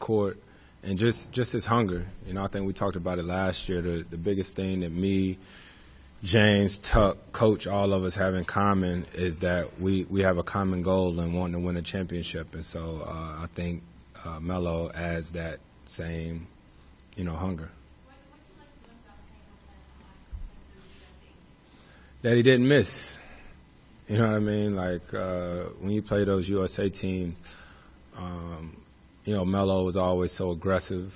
court, and just his hunger. You know, I think we talked about it last year. The biggest thing that me, James, Tuck, Coach, all of us have in common is that we have a common goal and wanting to win a championship. And so I think Melo adds that same, hunger. That he didn't miss. You know what I mean? Like when you play those USA teams, Melo was always so aggressive,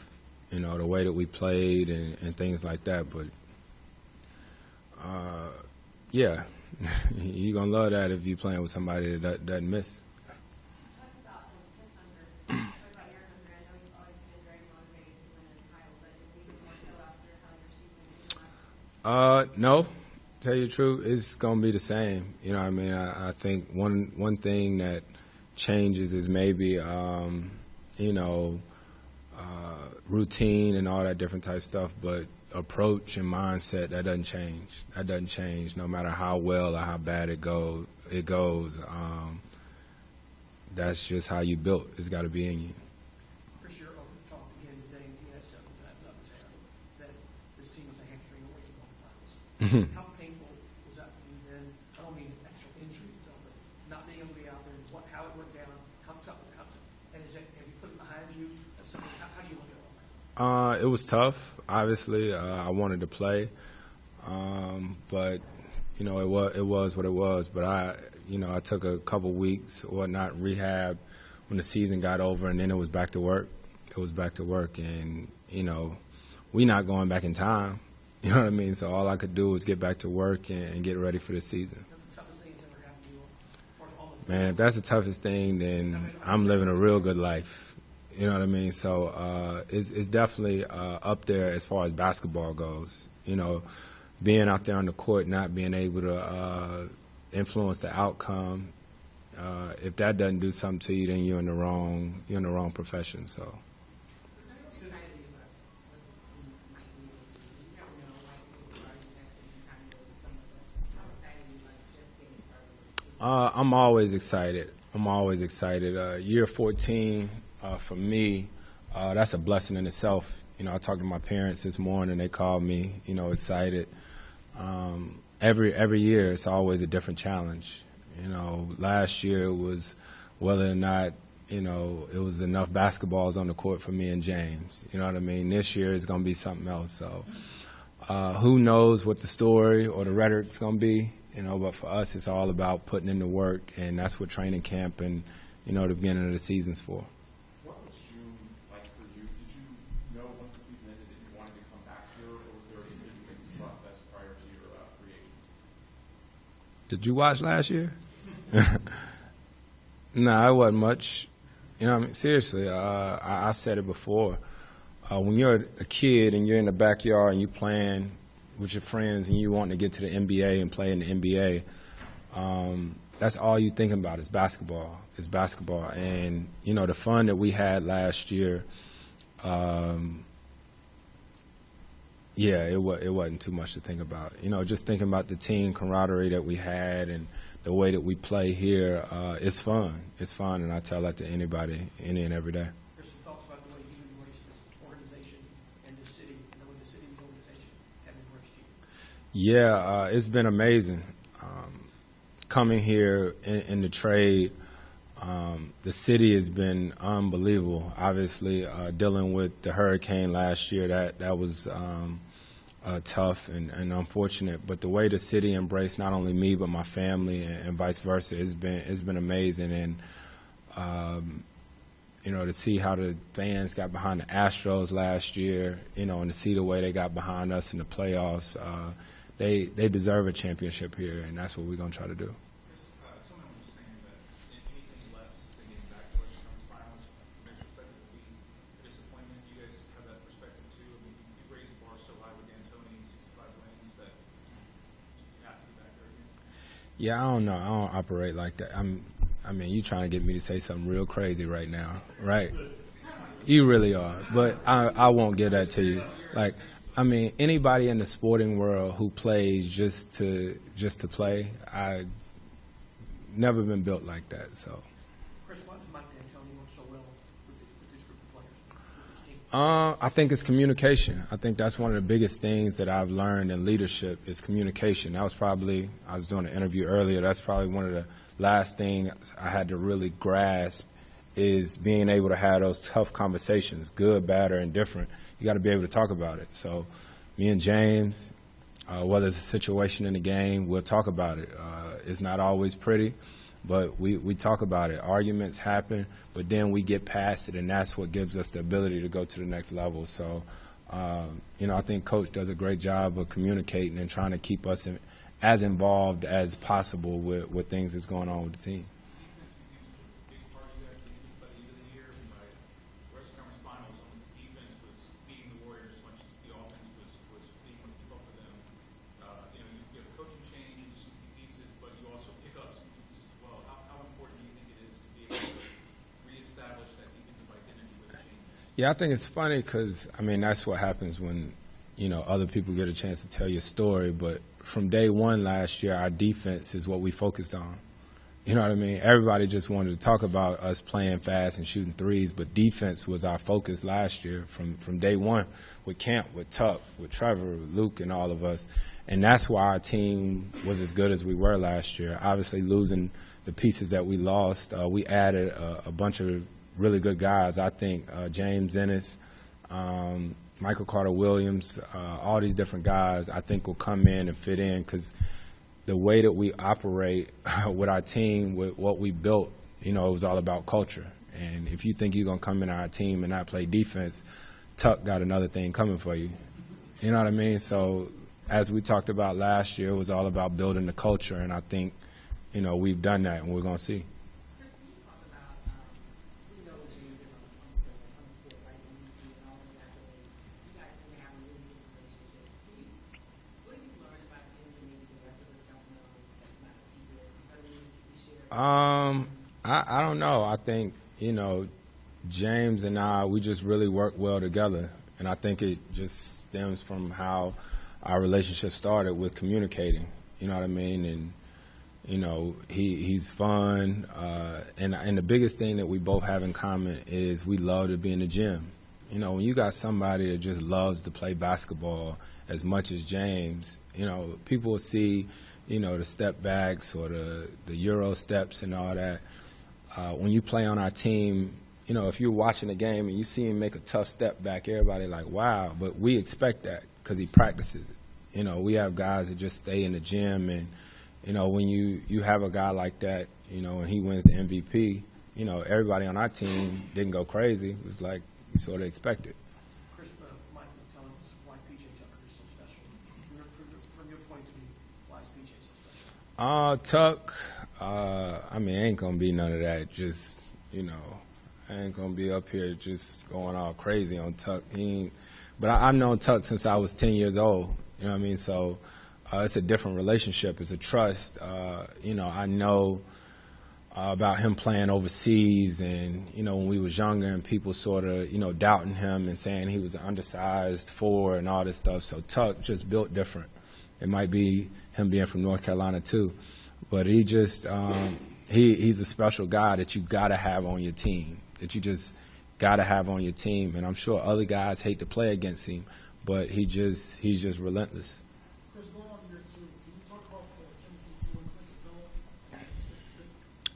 the way that we played and things like that. But, yeah, you're going to love that if you're playing with somebody that doesn't miss. No. Tell you the truth, it's going to be the same. You know what I mean? I think one thing that changes is maybe, routine and all that different type stuff, but approach and mindset, that doesn't change. That doesn't change no matter how well or how bad it goes. That's just how you built. It's got to be in you. Chris, you're over the top again today, and he has several times up his hand that this team was a hamstring away from going finals. How painful was that for you then? I don't mean actual injury itself, but not being able to be out there, how it went down, how tough, and have you put it behind you? How do you look at all that? It was tough. Obviously, I wanted to play, but it was what it was. But I took a couple weeks or whatnot, rehab when the season got over, and then it was back to work. And we not going back in time. You know what I mean? So all I could do was get back to work and get ready for the season. Man, if that's the toughest thing, then I'm living a real good life. You know what I mean? So it's definitely up there as far as basketball goes. Being out there on the court, not being able to influence the outcome. If that doesn't do something to you, then you're in the wrong profession. So. I'm always excited. Year 14, for me, that's a blessing in itself. I talked to my parents this morning. They called me, excited. Every year, it's always a different challenge. Last year it was whether or not, it was enough basketballs on the court for me and James. You know what I mean? This year is going to be something else. So who knows what the story or the rhetoric's going to be. But for us, it's all about putting in the work, and that's what training camp and, the beginning of the season's for. What was June like for you? Did you know once the season ended that you wanted to come back here, or was there a decision-making process prior to your free agency? Did you watch last year? No, it wasn't much. Seriously, I've said it before. When you're a kid and you're in the backyard and you're playing with your friends and you want to get to the NBA and play in the NBA, that's all you're thinking about is basketball. It's basketball. And, the fun that we had last year, it wasn't too much to think about. Just thinking about the team camaraderie that we had and the way that we play here, it's fun. It's fun, and I tell that to anybody, any and every day. There's some thoughts about the way you embrace this organization and this city, and the way the city and the organization have embraced you. Yeah, it's been amazing. Coming here in the trade, the city has been unbelievable. Obviously, dealing with the hurricane last year, that was tough and unfortunate. But the way the city embraced not only me but my family and vice versa, it's been amazing. And to see how the fans got behind the Astros last year, and to see the way they got behind us in the playoffs. They deserve a championship here, and that's what we're going to try to do. Someone was saying that anything less than getting back to Western Conference Finals, from your perspective, would be a disappointment. You guys have that perspective too. I mean, you've raised the bar so high with D'Antoni, 65 wins, that you have to be back there again. Yeah, I don't know. I don't operate like that. You're trying to get me to say something real crazy right now, right? You really are, but I won't give that to you. Anybody in the sporting world who plays just to play, I've never been built like that. So. Chris, why does Mike D'Antoni work so well with this group of players? I think it's communication. I think that's one of the biggest things that I've learned in leadership is communication. That was probably, I was doing an interview earlier, that's probably one of the last things I had to really grasp is being able to have those tough conversations, good, bad, or indifferent. You got to be able to talk about it. So me and James, whether it's a situation in the game, we'll talk about it. It's not always pretty, but we talk about it. Arguments happen, but then we get past it, and that's what gives us the ability to go to the next level. So, I think Coach does a great job of communicating and trying to keep us as involved as possible with things that's going on with the team. Yeah, I think it's funny because, that's what happens when, other people get a chance to tell your story. But from day one last year, our defense is what we focused on. You know what I mean? Everybody just wanted to talk about us playing fast and shooting threes, but defense was our focus last year from day one with Camp, with Tuck, with Trevor, with Luke, and all of us. And that's why our team was as good as we were last year. Obviously, losing the pieces that we lost, we added a bunch of really good guys. I think James Ennis, Michael Carter-Williams, all these different guys I think will come in and fit in because the way that we operate with our team, with what we built, it was all about culture. And if you think you're going to come in our team and not play defense, Tuck got another thing coming for you. You know what I mean? So as we talked about last year, it was all about building the culture, and I think, we've done that, and we're going to see. I don't know. I think, James and I, we just really work well together. And I think it just stems from how our relationship started with communicating. You know what I mean? And, he's fun. And the biggest thing that we both have in common is we love to be in the gym. When you got somebody that just loves to play basketball as much as James, people will see the step backs or the Euro steps and all that. When you play on our team, if you're watching a game and you see him make a tough step back, everybody like, wow. But we expect that because he practices it. We have guys that just stay in the gym. And, when you have a guy like that, and he wins the MVP, everybody on our team didn't go crazy. It was like we sort of expected. Chris, Mike, tell us why P.J. Tucker is so special. From your point of view, why is P.J. so special? Tuck, ain't going to be none of that. Just, I ain't going to be up here just going all crazy on Tuck. But I've known Tuck since I was 10 years old. You know what I mean? So it's a different relationship. It's a trust. I know about him playing overseas and, when we was younger and people sort of, doubting him and saying he was an undersized forward and all this stuff. So Tuck just built different. It might be him being from North Carolina too. But he just he's a special guy that you got to have on your team, that you just got to have on your team. And I'm sure other guys hate to play against him, but he's just relentless. Chris, going on your team, can you talk about the chemistry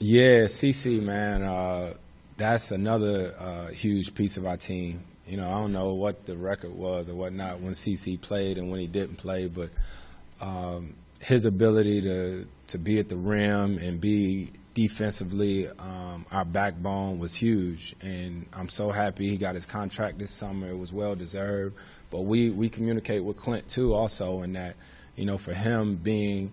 you Yeah, CC, man, that's another huge piece of our team. I don't know what the record was or whatnot when CC played and when he didn't play, but his ability to be at the rim and be defensively our backbone was huge. And I'm so happy he got his contract this summer. It was well-deserved. But we communicate with Clint, too, also, in that, for him being,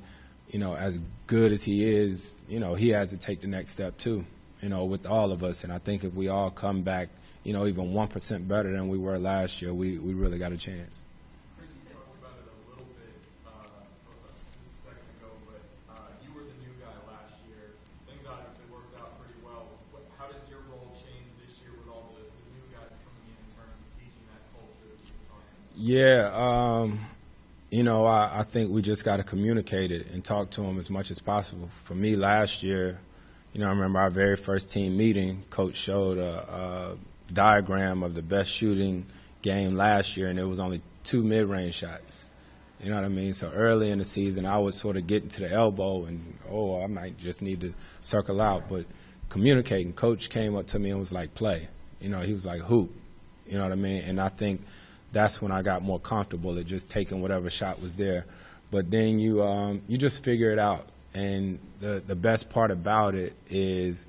as good as he is, he has to take the next step, too, with all of us. And I think if we all come back, even 1% better than we were last year, we really got a chance. Yeah, I think we just got to communicate it and talk to them as much as possible. For me, last year, I remember our very first team meeting, Coach showed a diagram of the best shooting game last year, and there was only 2 mid-range shots. You know what I mean? So early in the season, I was sort of getting to the elbow, and I might just need to circle out. But communicating, coach came up to me and was like, play. You know, he was like, hoop. You know what I mean? And I think that's when I got more comfortable at just taking whatever shot was there. But then you just figure it out. And the best part about it is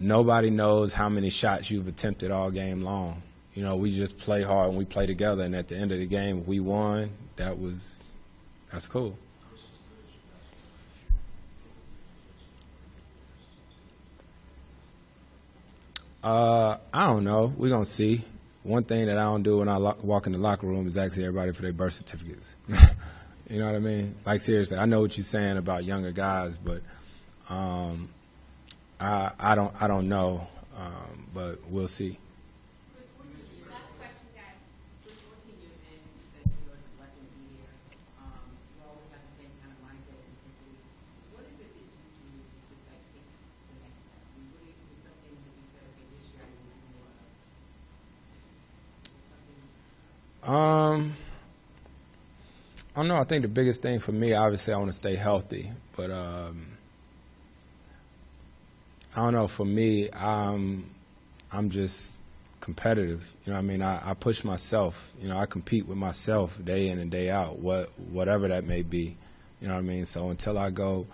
nobody knows how many shots you've attempted all game long. You know, we just play hard and we play together. And at the end of the game, we won. That's cool. I don't know. We're going to see. One thing that I don't do when I walk in the locker room is ask everybody for their birth certificates. You know what I mean? Like, seriously, I know what you're saying about younger guys, but I don't know, but we'll see. Last question, guys. With 14 years in, you said you were blessed to be here. You always have the same kind of mindset and intensity. What is it that you do to like take the next step? What is something that you said, okay, this year I need to do more of? Something. I don't know. I think the biggest thing for me, obviously, I want to stay healthy. But I don't know. For me, I'm just competitive. You know what I mean? I push myself. You know, I compete with myself day in and day out, whatever that may be. You know what I mean? So until I go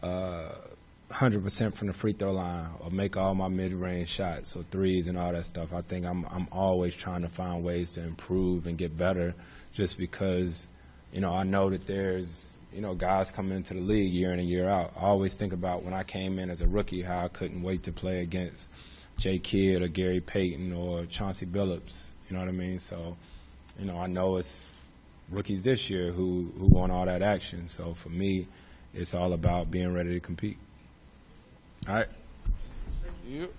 100% from the free throw line or make all my mid-range shots or threes and all that stuff, I think I'm always trying to find ways to improve and get better just because, you know, I know that there's, you know, guys coming into the league year in and year out. I always think about when I came in as a rookie how I couldn't wait to play against Jay Kidd or Gary Payton or Chauncey Billups. You know what I mean? So, you know, I know it's rookies this year who want all that action. So for me, it's all about being ready to compete. All right. Thank you.